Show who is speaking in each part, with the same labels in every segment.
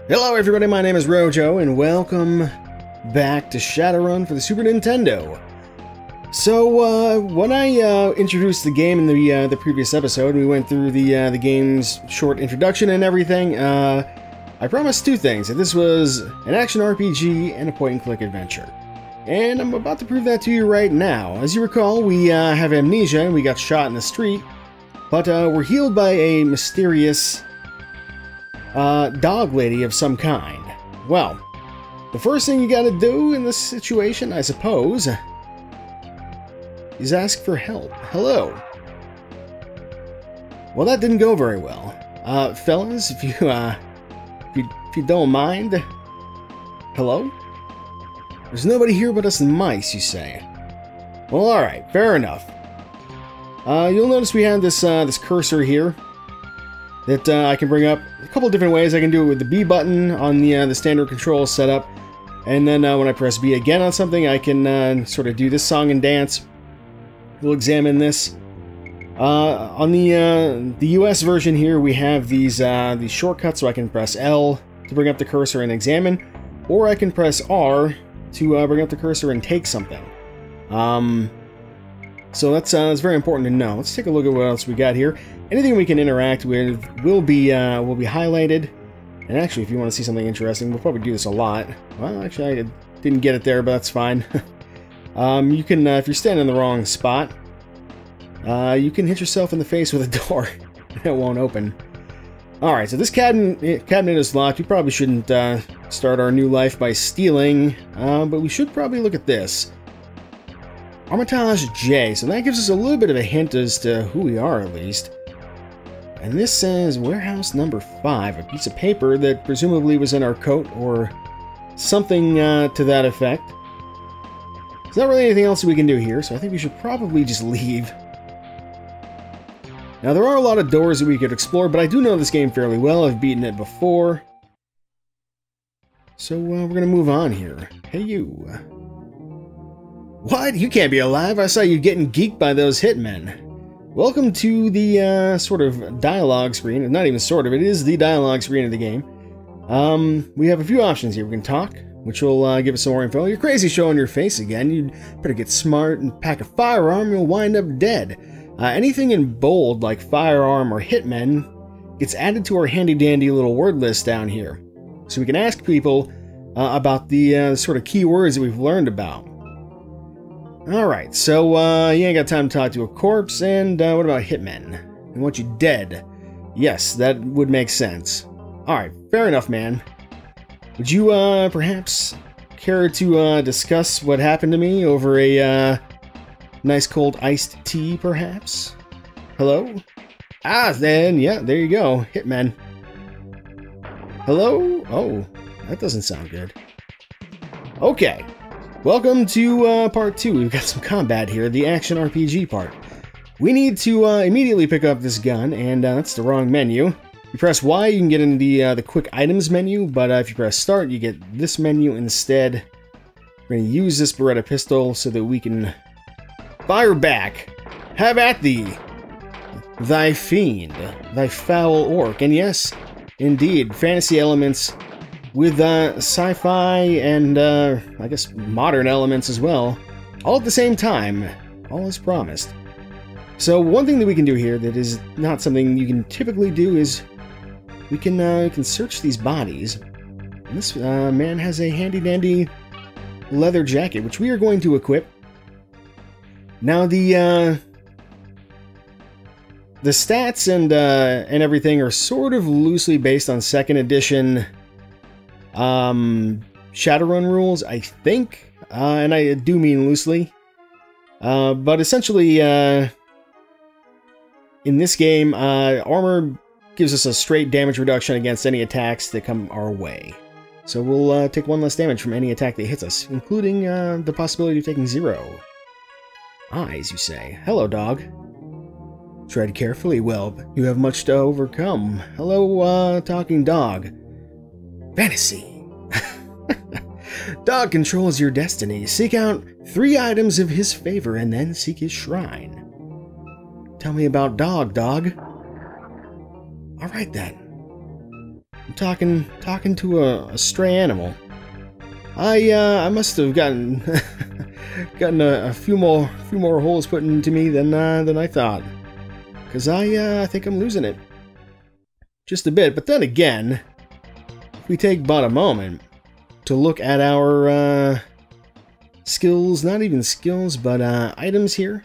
Speaker 1: Hello everybody, my name is Rojo, and welcome back to Shadowrun for the Super Nintendo. So, when I introduced the game in the previous episode, we went through the game's short introduction and everything, I promised two things, that this was an action RPG and a point-and-click adventure. And I'm about to prove that to you right now. As you recall, we have amnesia, and we got shot in the street, but we're healed by a mysterious dog lady of some kind. Well, the first thing you gotta do in this situation, I suppose, is ask for help. Hello. Well, that didn't go very well. Fellas, if you don't mind. Hello? There's nobody here but us mice, you say. Well, alright, fair enough. You'll notice we have this cursor here that I can bring up a couple different ways. I can do it with the B button on the standard control setup, and then when I press B again on something, I can sort of do this song and dance. We'll examine this. On the US version here, we have these shortcuts, so I can press L to bring up the cursor and examine, or I can press R to bring up the cursor and take something. So that's very important to know. Let's take a look at what else we got here. Anything we can interact with will be highlighted. And actually, if you want to see something interesting, we'll probably do this a lot. Well, actually, I didn't get it there, but that's fine. You can, if you're standing in the wrong spot, you can hit yourself in the face with a door. It won't open. Alright, so this cabinet is locked. We probably shouldn't start our new life by stealing, but we should probably look at this. Armitage J, so that gives us a little bit of a hint as to who we are, at least. And this says warehouse number 5, a piece of paper that presumably was in our coat or something to that effect. There's not really anything else we can do here, so I think we should probably just leave. Now, there are a lot of doors that we could explore, but I do know this game fairly well. I've beaten it before. So, we're gonna move on here. Hey, you. What? You can't be alive? I saw you getting geeked by those hitmen. Welcome to the sort of dialogue screen. Not even sort of, it is the dialogue screen of the game. We have a few options here. We can talk, which will give us some more info. You're crazy showing your face again. You'd better get smart and pack a firearm, you'll wind up dead. Anything in bold, like firearm or hitmen, gets added to our handy-dandy little word list down here. So we can ask people about the sort of keywords that we've learned about. Alright, so you ain't got time to talk to a corpse, and what about hitmen? I want you dead. Yes, that would make sense. Alright, fair enough, man. Would you perhaps care to discuss what happened to me over a nice cold iced tea, perhaps? Hello? Ah, then, yeah, there you go. Hitman. Hello? Oh, that doesn't sound good. Okay. Welcome to part 2. We've got some combat here, the action RPG part. We need to immediately pick up this gun, and that's the wrong menu. You press Y, you can get into the quick items menu, but if you press start, you get this menu instead. We're going to use this Beretta pistol so that we can fire back. Have at thee, thy fiend, thy foul orc. And yes, indeed, fantasy elements with sci-fi and, I guess, modern elements as well, all at the same time, all as promised. So one thing that we can do here that is not something you can typically do is we can search these bodies. And this man has a handy-dandy leather jacket, which we are going to equip. Now the stats and everything are sort of loosely based on 2nd edition Shadowrun rules, I think, and I do mean loosely, but essentially, in this game, armor gives us a straight damage reduction against any attacks that come our way. So we'll take 1 less damage from any attack that hits us, including the possibility of taking 0. Eyes, you say. Hello, dog. Tread carefully, whelp. You have much to overcome. Hello, talking dog. Fantasy. Dog controls your destiny. Seek out 3 items of his favor and then seek his shrine. Tell me about dog. Alright then. I'm talking to a stray animal. I must have gotten gotten a few more holes put into me than I thought. 'Cause I think I'm losing it. Just a bit, but then again, if we take but a moment to look at our skills, not even skills, but items here.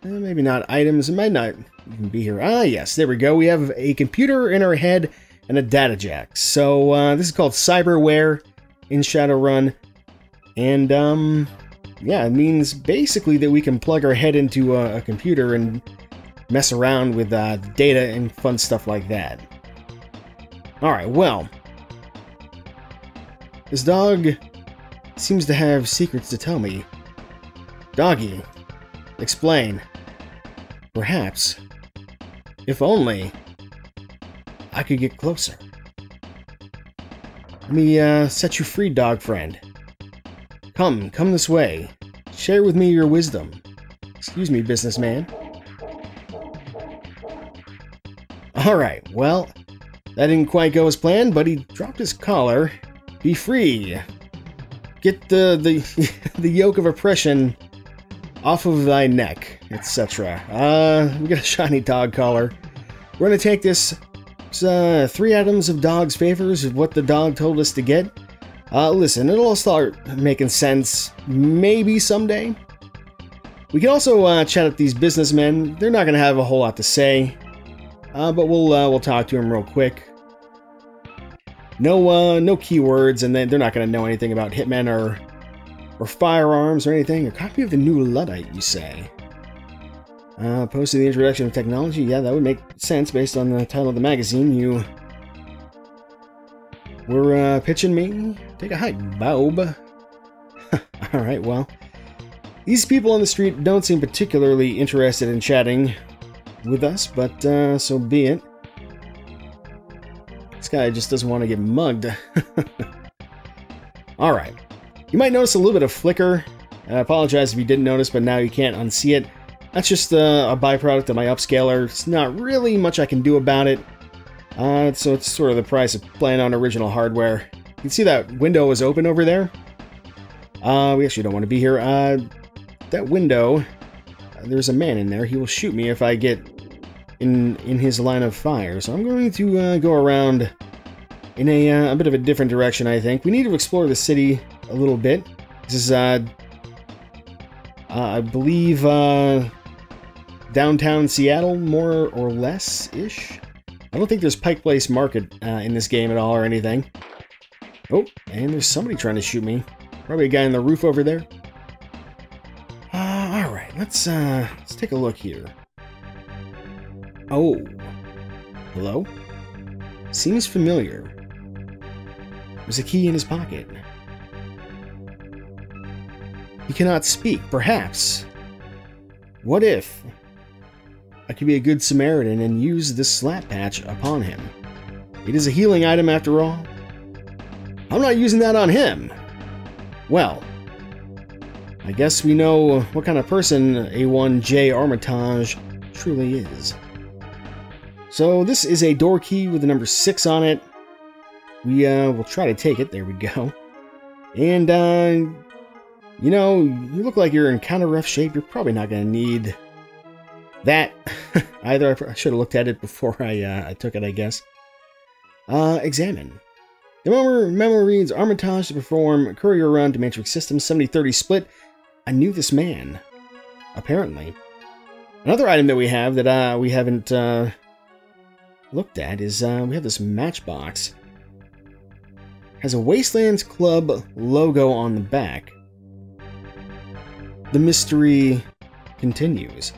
Speaker 1: Maybe not items, it might not even be here. Ah, yes, there we go. We have a computer in our head and a data jack. So this is called cyberware in Shadowrun. And yeah, it means basically that we can plug our head into a computer and mess around with data and fun stuff like that. Alright, well, this dog seems to have secrets to tell me. Doggy, explain. Perhaps, if only, I could get closer. Let me set you free, dog friend. Come this way. Share with me your wisdom. Excuse me, businessman. Alright, well, that didn't quite go as planned, but he dropped his collar. Be free. Get the yoke of oppression off of thy neck, etc. We got a shiny dog collar. We're gonna take this 3 items of dog's favors of what the dog told us to get. Listen, it'll all start making sense maybe someday. We can also chat up these businessmen. They're not gonna have a whole lot to say, but we'll talk to them real quick. No keywords, and they're not gonna know anything about hitmen or firearms or anything. A copy of the new Luddite, you say? Posted the introduction of technology. Yeah, that would make sense based on the title of the magazine. You were pitching me? Take a hike, Bob. Alright, well. These people on the street don't seem particularly interested in chatting with us, but so be it. This guy just doesn't want to get mugged. Alright. You might notice a little bit of flicker. I apologize if you didn't notice, but now you can't unsee it. That's just a byproduct of my upscaler. It's not really much I can do about it. So it's sort of the price of playing on original hardware. You can see that window is open over there. We actually don't want to be here. That window, there's a man in there. He will shoot me if I get in his line of fire. So I'm going to go around in a bit of a different direction, I think. We need to explore the city a little bit. This is, I believe, downtown Seattle, more or less-ish. I don't think there's Pike Place Market in this game at all or anything. Oh, and there's somebody trying to shoot me. Probably a guy on the roof over there. Alright, let's take a look here. Oh. Hello? Seems familiar. There's a key in his pocket. He cannot speak, perhaps. What if I could be a good Samaritan and use this slap patch upon him? It is a healing item after all. I'm not using that on him. Well, I guess we know what kind of person A1J Armitage truly is. So this is a door key with the number 6 on it. We will try to take it. There we go. And you know, you look like you're in kind of rough shape. You're probably not going to need that either. I should have looked at it before I took it, I guess. Examine. The memo reads, Armitage to perform courier run to Matrix Systems 70-30 split. I knew this man. Apparently. Another item that we have that we haven't looked at is we have this matchbox. Has a Wastelands Club logo on the back. The mystery continues.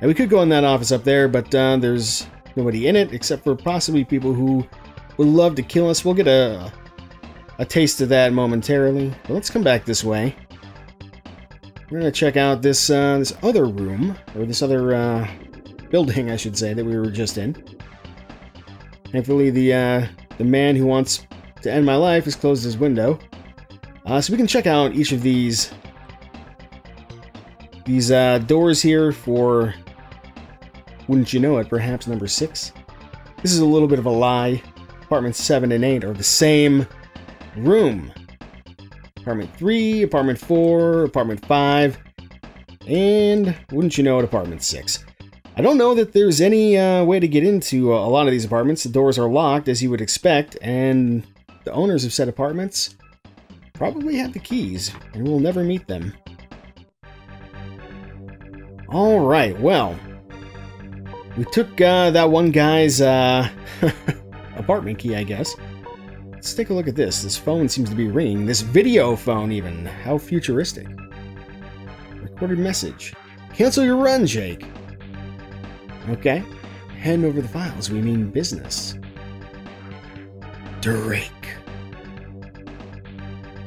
Speaker 1: Now we could go in that office up there, but there's nobody in it except for possibly people who would love to kill us. We'll get a taste of that momentarily. But let's come back this way. We're gonna check out this this other room, or this other building, I should say, that we were just in. Thankfully, the man who wants to end my life has closed his window, so we can check out each of these doors here for, wouldn't you know it, perhaps number 6. This is a little bit of a lie. apartments 7 and 8 are the same room. Apartment 3, apartment 4, apartment 5, and wouldn't you know it, apartment 6. I don't know that there's any way to get into a lot of these apartments. The doors are locked, as you would expect, and the owners of said apartments probably have the keys, and we'll never meet them. Alright, well, we took that one guy's apartment key, I guess. Let's take a look at this. This phone seems to be ringing. This video phone, even. How futuristic. Recorded message. Cancel your run, Jake. Okay. Hand over the files. We mean business. Drake.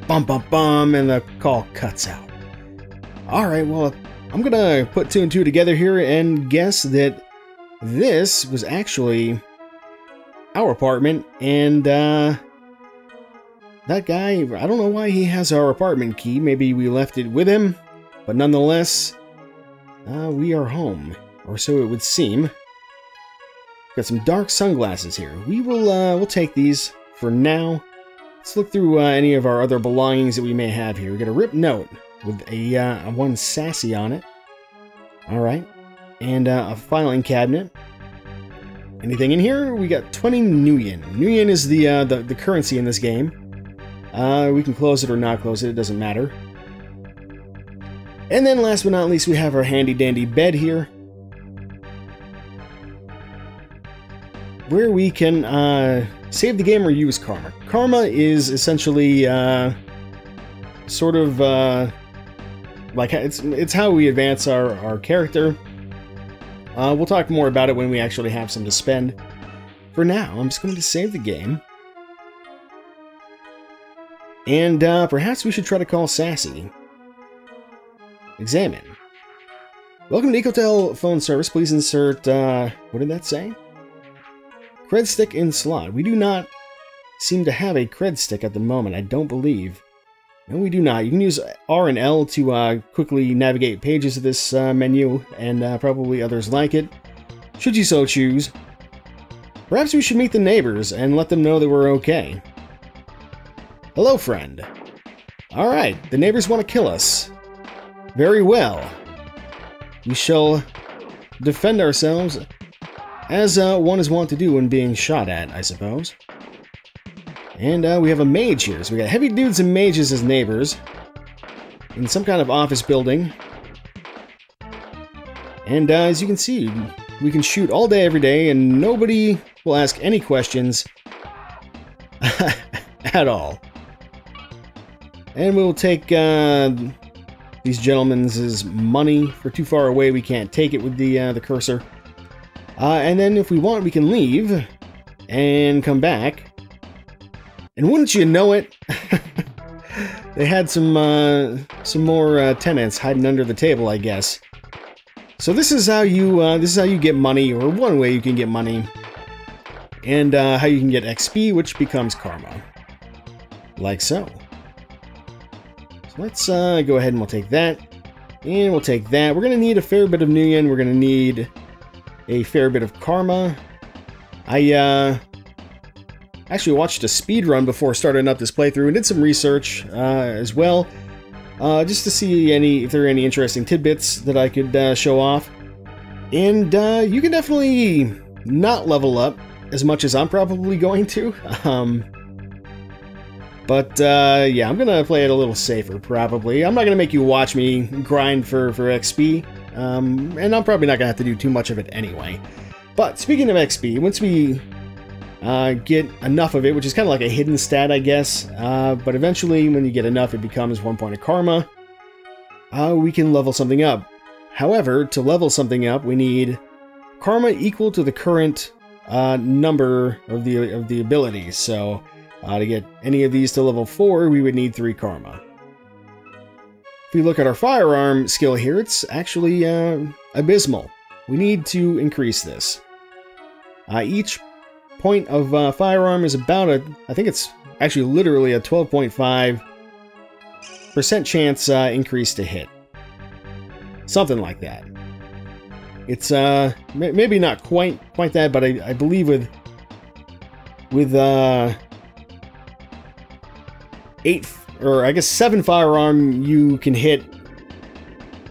Speaker 1: Bum, bum, bum, and the call cuts out. Alright, well, I'm gonna put 2 and 2 together here and guess that this was actually our apartment, and that guy, I don't know why he has our apartment key. Maybe we left it with him, but nonetheless, we are home, or so it would seem. Got some dark sunglasses here. We'll take these for now. Let's look through any of our other belongings that we may have here. We got a ripped note with a one sassy on it. Alright. And a filing cabinet. Anything in here? We got 20 nuyen. Nuyen is the currency in this game. We can close it or not close it doesn't matter. And then last but not least, we have our handy dandy bed here, where we can save the game or use karma. Karma is essentially sort of like it's how we advance our character. We'll talk more about it when we actually have some to spend. For now, I'm just going to save the game. And perhaps we should try to call Sassy. Examine. Welcome to Ecotel phone service. Please insert, what did that say? Cred stick in slot. We do not seem to have a cred stick at the moment, I don't believe. No, we do not. You can use R and L to quickly navigate pages of this menu, and probably others like it, should you so choose. Perhaps we should meet the neighbors and let them know that we're okay. Hello, friend. Alright, the neighbors want to kill us. Very well. We shall defend ourselves as one is wont to do when being shot at, I suppose. And we have a mage here. So we got heavy dudes and mages as neighbors in some kind of office building. And as you can see, we can shoot all day, every day, and nobody will ask any questions at all. And we'll take these gentlemen's money. If we're too far away, we can't take it with the cursor. And then if we want, we can leave and come back. And wouldn't you know it, they had some more tenants hiding under the table, I guess. So this is how you get money, or one way you can get money, and how you can get XP, which becomes karma, like so. So let's go ahead and we'll take that, and we'll take that. We're gonna need a fair bit of nuyen. We're gonna need a fair bit of karma. I actually watched a speed run before starting up this playthrough and did some research as well, just to see if there are any interesting tidbits that I could show off. And you can definitely not level up as much as I'm probably going to. But yeah, I'm gonna play it a little safer, probably. I'm not gonna make you watch me grind for XP, and I'm probably not gonna have to do too much of it anyway. But speaking of XP, once we get enough of it, which is kind of like a hidden stat, I guess, but eventually when you get enough, it becomes 1 point of karma, we can level something up. However, to level something up, we need karma equal to the current number of the abilities. So to get any of these to level 4, we would need 3 karma. If we look at our firearm skill here, it's actually abysmal. We need to increase this. Each point of firearm is about I think it's actually literally a 12.5% chance increase to hit. Something like that. It's maybe not quite that, but I believe with with 7 firearm you can hit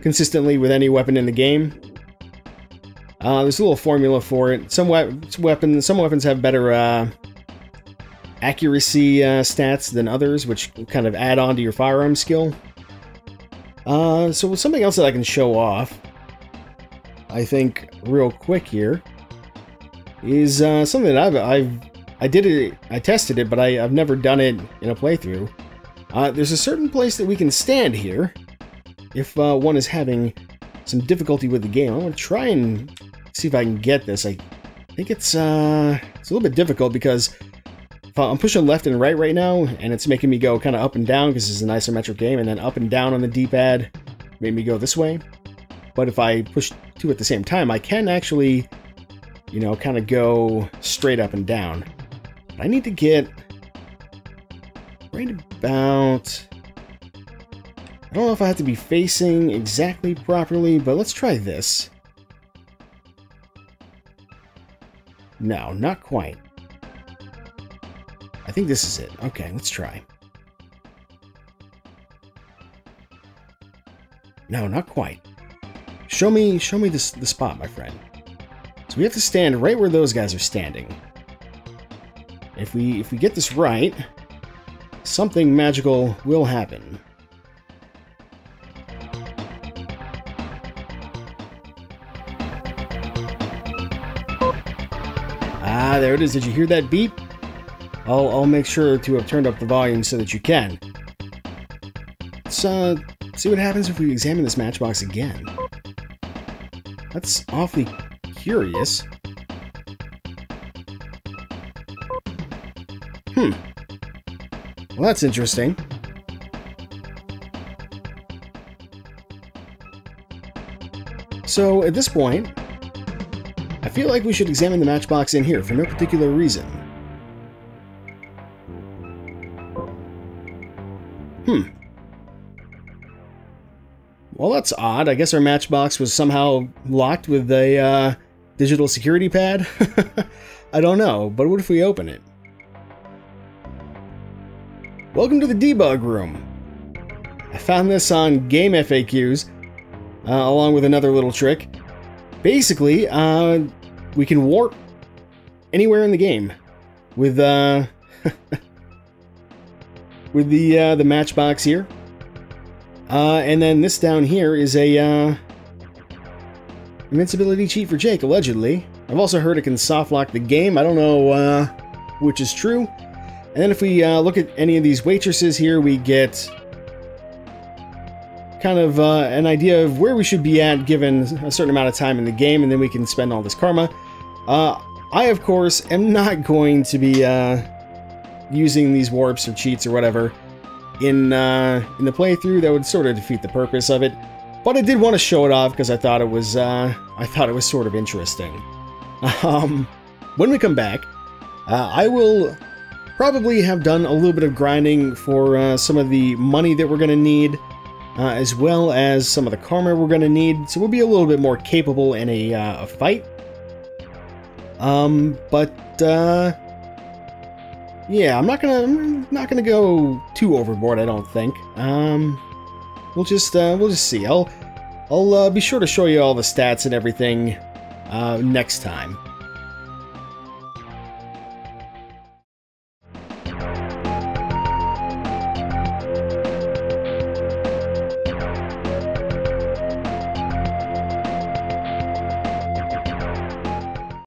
Speaker 1: consistently with any weapon in the game. There's a little formula for it. Some weapons have better accuracy stats than others, which kind of add on to your firearm skill. So something else that I can show off, I think, real quick here, is something that I tested it, but I've never done it in a playthrough. There's a certain place that we can stand here if one is having some difficulty with the game. I'm going to try and see if I can get this. I think it's a little bit difficult because I'm pushing left and right now, and it's making me go kind of up and down because it's an isometric game, and then up and down on the D-pad made me go this way. But if I push two at the same time, I can actually, you know, kind of go straight up and down. But I need to get right about... I don't know if I have to be facing exactly properly, but let's try this. No, not quite. I think this is it. Okay, let's try. No, not quite. Show me the spot, my friend. So we have to stand right where those guys are standing. If we get this right, something magical will happen. Ah, there it is. Did you hear that beep? I'll make sure to have turned up the volume so that you can. Let's see what happens if we examine this matchbox again. That's awfully curious. Well, that's interesting. So, at this point, I feel like we should examine the matchbox in here for no particular reason. Well, that's odd. I guess our matchbox was somehow locked with a digital security pad? I don't know, but what if we open it? Welcome to the debug room. I found this on Game FAQs, along with another little trick. Basically, we can warp anywhere in the game with with the matchbox here. And then this down here is a invincibility cheat for Jake, allegedly. I've also heard it can soft lock the game. I don't know which is true. And then if we look at any of these waitresses here, we get kind of an idea of where we should be at given a certain amount of time in the game, and then we can spend all this karma. I, of course, am not going to be using these warps or cheats or whatever in the playthrough. That would sort of defeat the purpose of it. But I did want to show it off because I thought it was sort of interesting. When we come back, I will probably have done a little bit of grinding for some of the money that we're going to need, as well as some of the karma we're going to need, so we'll be a little bit more capable in a fight. Yeah, I'm not gonna go too overboard, I don't think. We'll just see. I'll be sure to show you all the stats and everything next time.